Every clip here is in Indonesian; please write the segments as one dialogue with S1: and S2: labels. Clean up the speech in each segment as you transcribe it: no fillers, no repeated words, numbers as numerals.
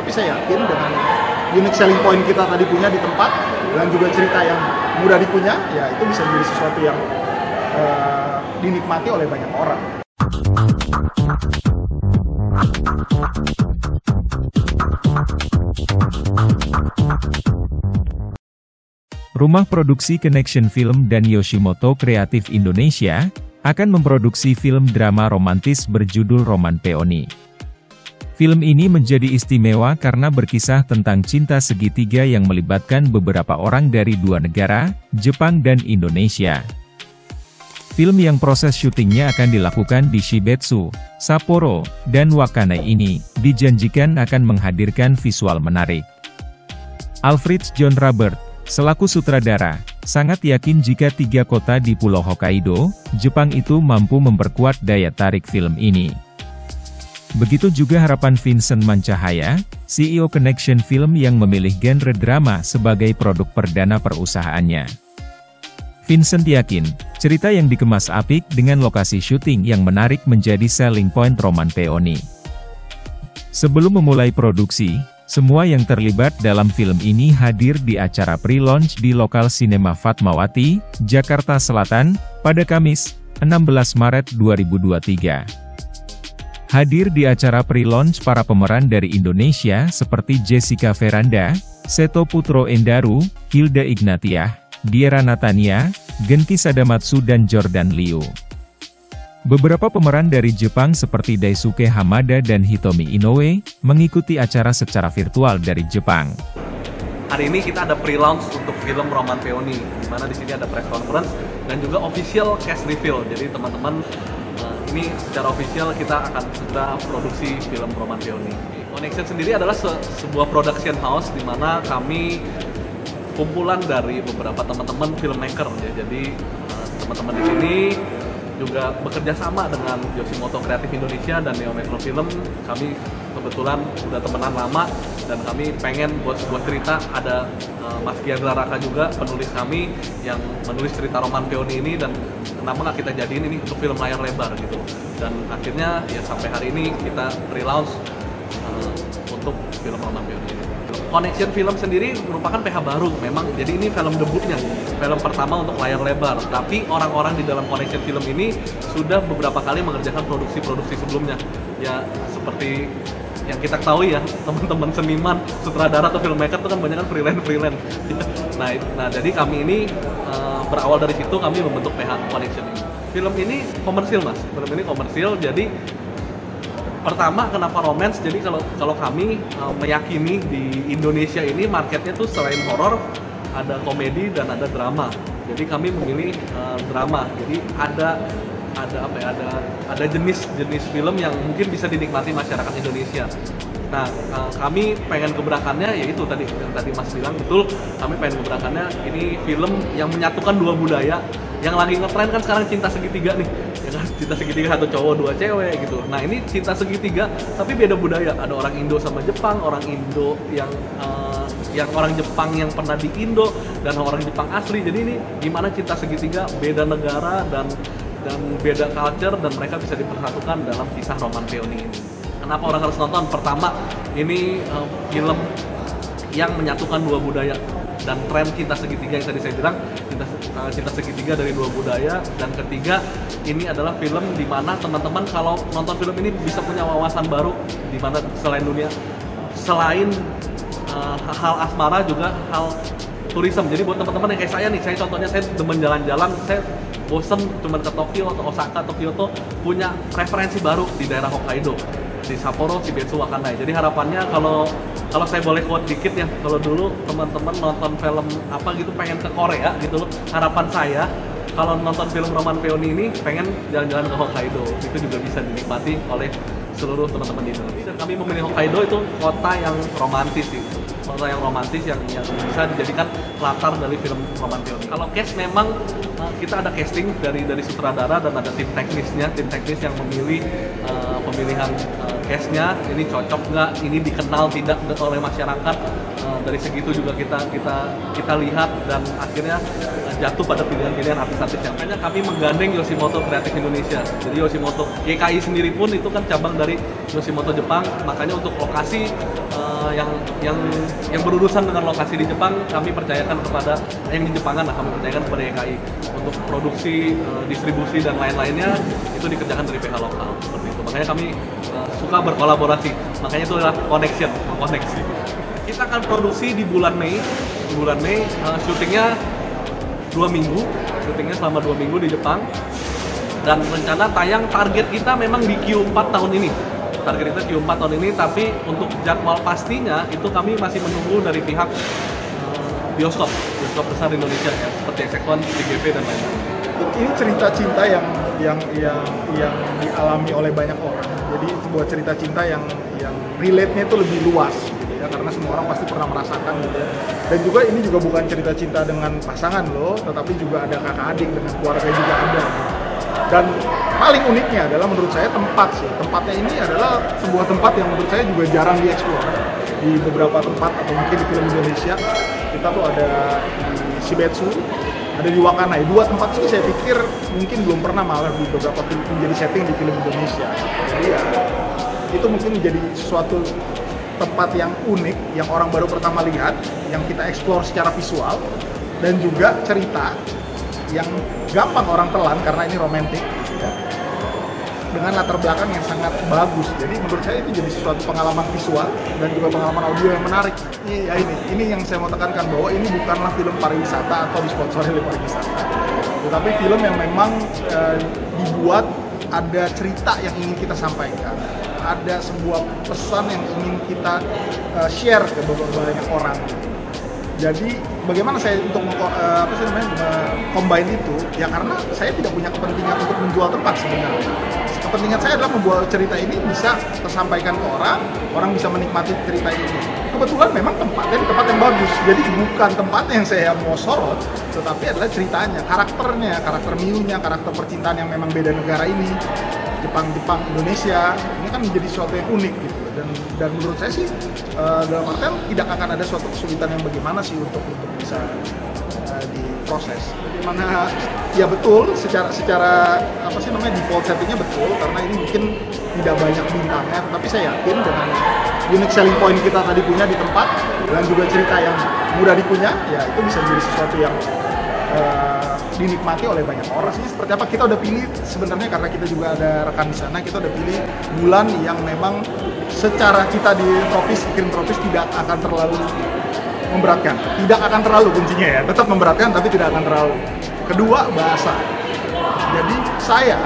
S1: Tapi saya yakin dengan unique selling point kita tadi punya di tempat dan juga cerita yang mudah dipunya, ya itu bisa menjadi sesuatu yang dinikmati oleh banyak orang.
S2: Rumah produksi Connection Film dan Yoshimoto Kreatif Indonesia akan memproduksi film drama romantis berjudul Roman Peony. Film ini menjadi istimewa karena berkisah tentang cinta segitiga yang melibatkan beberapa orang dari dua negara, Jepang dan Indonesia. Film yang proses syutingnya akan dilakukan di Shibetsu, Sapporo, dan Wakkanai ini dijanjikan akan menghadirkan visual menarik. Alfred John Robert, selaku sutradara, sangat yakin jika 3 kota di Pulau Hokkaido, Jepang itu mampu memperkuat daya tarik film ini. Begitu juga harapan Vincent Mancahaya, CEO Connection Film yang memilih genre drama sebagai produk perdana perusahaannya. Vincent yakin, cerita yang dikemas apik dengan lokasi syuting yang menarik menjadi selling point Roman Peony. Sebelum memulai produksi, semua yang terlibat dalam film ini hadir di acara pre-launch di lokal Sinema Fatmawati, Jakarta Selatan, pada Kamis, 16 Maret 2023. Hadir di acara pre-launch para pemeran dari Indonesia seperti Jessica Veranda, Seto Putro Endaru, Hilda Ignatiah, Diera Natania, Genki Sadamatsu dan Jordan Liu. Beberapa pemeran dari Jepang seperti Daisuke Hamada dan Hitomi Inoue, mengikuti acara secara virtual dari Jepang.
S3: Hari ini kita ada pre-launch untuk film Roman Peony, di mana di sini ada press conference dan juga official cast reveal. Jadi teman-teman, ini secara official kita akan segera produksi film Roman Peony. Connection sendiri adalah sebuah production house di mana kami kumpulan dari beberapa teman-teman filmmaker ya. Jadi teman-teman di sini juga bekerja sama dengan Yoshimoto Kreatif Indonesia dan Neo Metro Film. Kami kebetulan sudah temenan lama dan kami pengen buat sebuah cerita. Ada Mas Giandra Raka juga, penulis kami yang menulis cerita Roman Peony ini, dan kenapa nggak kita jadiin ini untuk film layar lebar gitu. Dan akhirnya ya sampai hari ini kita pre-launch untuk film Roman Peony ini. Connection Film sendiri merupakan PH baru memang, jadi ini film debutnya, film pertama untuk layar lebar. Tapi orang-orang di dalam Connection Film ini sudah beberapa kali mengerjakan produksi-produksi sebelumnya. Ya seperti yang kita ketahui ya, teman-teman seniman, sutradara atau filmmaker itu kan banyak kan freelance. Nah jadi kami ini berawal dari situ kami membentuk PH Connection ini. Film ini komersil mas, film ini komersil. Jadi pertama kenapa romance? Jadi kalau kami meyakini di Indonesia ini marketnya tuh selain horor ada komedi dan ada drama. Jadi kami memilih drama. Jadi ada jenis film yang mungkin bisa dinikmati masyarakat Indonesia. Nah, kami pengen gebrakannya yaitu tadi yang tadi Mas bilang betul, kami pengen gebrakannya ini film yang menyatukan dua budaya. Yang lagi ngetren kan sekarang cinta segitiga nih, ya kan? Cinta segitiga, satu cowok dua cewek gitu. Nah ini cinta segitiga tapi beda budaya. Ada orang Indo sama Jepang, orang Indo yang orang Jepang yang pernah di Indo dan orang Jepang asli. Jadi ini gimana cinta segitiga, beda negara dan beda culture, dan mereka bisa dipersatukan dalam kisah Roman Peony ini. Kenapa orang harus nonton? Pertama, ini film yang menyatukan dua budaya dan tren cinta segitiga yang tadi saya bilang, cinta segitiga dari dua budaya. Dan ketiga, ini adalah film di mana teman-teman kalau nonton film ini bisa punya wawasan baru, di mana selain hal asmara juga hal tourism. Jadi buat teman-teman yang kayak saya nih, saya contohnya saya demen jalan-jalan, saya bosen cuma ke Tokyo atau Osaka atau Kyoto, punya referensi baru di daerah Hokkaido, di Sapporo, Shibetsu, Wakkanai. Jadi harapannya kalau saya boleh quote dikit ya, kalau dulu teman-teman nonton film apa gitu pengen ke Korea gitu loh, harapan saya kalau nonton film Roman Peony ini pengen jalan-jalan ke Hokkaido. Itu juga bisa dinikmati oleh seluruh teman-teman di Indonesia. Kami memilih Hokkaido itu kota yang romantis sih, kota yang romantis yang bisa dijadikan latar dari film Roman Peony. Kalau cast memang kita ada casting dari sutradara dan ada tim teknis yang memilih pemilihan case-nya, ini cocok nggak, ini dikenal tidak oleh masyarakat. Dari segitu juga kita lihat dan akhirnya jatuh pada pilihan-pilihan artis-artis yang makanya kami menggandeng Yoshimoto Creative Indonesia. Jadi Yoshimoto YKI sendiri pun itu kan cabang dari Yoshimoto Jepang, makanya untuk lokasi yang berurusan dengan lokasi di Jepang kami percayakan kepada yang di Jepangan lah, kami percayakan kepada YKI untuk produksi, distribusi dan lain-lainnya itu dikerjakan dari pihak lokal seperti itu. Makanya kami suka berkolaborasi, makanya itu adalah koneksi. Kita akan produksi di bulan Mei. Syutingnya 2 minggu, syutingnya selama 2 minggu di Jepang. Dan rencana tayang target kita memang di Q4 tahun ini. Target kita Q4 tahun ini, tapi untuk jadwal pastinya itu kami masih menunggu dari pihak bioskop besar di Indonesia ya, seperti Sekon, DGV dan lain-lain.
S1: Ini cerita cinta yang dialami oleh banyak orang. Jadi sebuah cerita cinta yang relate-nya itu lebih luas gitu ya, karena semua orang pasti pernah merasakan gitu ya. Dan juga ini juga bukan cerita cinta dengan pasangan loh, tetapi juga ada kakak adik, dengan keluarga juga ada. Dan paling uniknya adalah menurut saya tempat sih. Tempatnya ini adalah sebuah tempat yang menurut saya juga jarang dieksplor. Di beberapa tempat atau mungkin di film Indonesia, kita tuh ada di Shibetsu, ada di Wakanai. 2 tempat ini saya pikir mungkin belum pernah malah di beberapa film menjadi setting di film Indonesia. Jadi ya, itu mungkin menjadi suatu tempat yang unik, yang orang baru pertama lihat, yang kita eksplor secara visual, dan juga cerita yang gampang orang telan karena ini romantis ya, dengan latar belakang yang sangat bagus. Jadi menurut saya itu jadi suatu pengalaman visual dan juga pengalaman audio yang menarik. Ini yang saya mau tekankan, bahwa ini bukanlah film pariwisata atau disponsori oleh pariwisata, tetapi film yang memang dibuat ada cerita yang ingin kita sampaikan, ada sebuah pesan yang ingin kita share ke banyak orang. Jadi bagaimana saya untuk combine itu? Ya karena saya tidak punya kepentingan untuk menjual tempat sebenarnya. Kepentingan saya adalah membuat cerita ini bisa tersampaikan ke orang bisa menikmati cerita ini. Kebetulan memang tempatnya di tempat yang bagus. Jadi bukan tempatnya yang saya mau sorot, tetapi adalah ceritanya, karakternya, karakter Miunya, karakter percintaan yang memang beda negara ini. Jepang, Indonesia, ini kan menjadi sesuatu yang unik gitu. Dan menurut saya sih dalam artian tidak akan ada suatu kesulitan yang bagaimana sih untuk bisa diproses. Bagaimana ya betul secara default settingnya betul, karena ini mungkin tidak banyak bintangnya, tapi saya yakin dengan unique selling point kita tadi punya di tempat dan juga cerita yang mudah dipunya, ya itu bisa menjadi sesuatu yang dinikmati oleh banyak orang sih. Seperti apa kita udah pilih sebenarnya, karena kita juga ada rekan di sana, kita udah pilih bulan yang memang secara kita di iklim tropis tidak akan terlalu memberatkan. Tidak akan terlalu kuncinya ya, tetap memberatkan tapi tidak akan terlalu. Kedua, bahasa. Jadi saya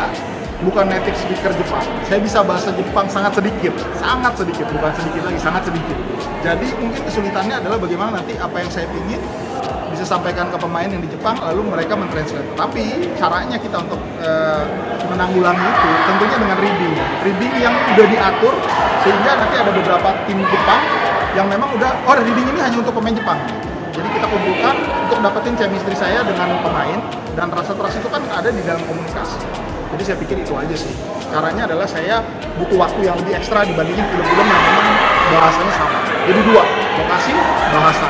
S1: bukan native speaker Jepang, saya bisa bahasa Jepang sangat sedikit, bukan sedikit lagi, sangat sedikit. Jadi mungkin kesulitannya adalah bagaimana nanti apa yang saya ingin bisa sampaikan ke pemain yang di Jepang, lalu mereka mentranslate. Tapi caranya kita untuk menanggulangi itu tentunya dengan reading yang udah diatur, sehingga nanti ada beberapa tim Jepang yang memang udah, reading ini hanya untuk pemain Jepang. Jadi kita kumpulkan untuk dapetin chemistry saya dengan pemain, dan rasa trust itu kan ada di dalam komunikasi. Jadi saya pikir itu aja sih. Caranya adalah saya butuh waktu yang lebih ekstra dibandingin film-film yang memang bahasanya sama. Jadi 2, lokasi, bahasa.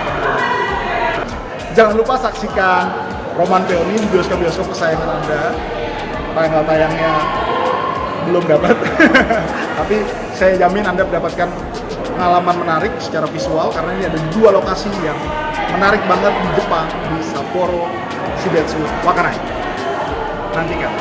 S1: Jangan lupa saksikan Roman Peony di bioskop-bioskop kesayangan Anda. Tayang-tayangnya belum dapat, tapi saya jamin Anda mendapatkan pengalaman menarik secara visual, karena ini ada 2 lokasi yang menarik banget di Jepang, di Sapporo, Shibetsu, Wakanai. Nantikan.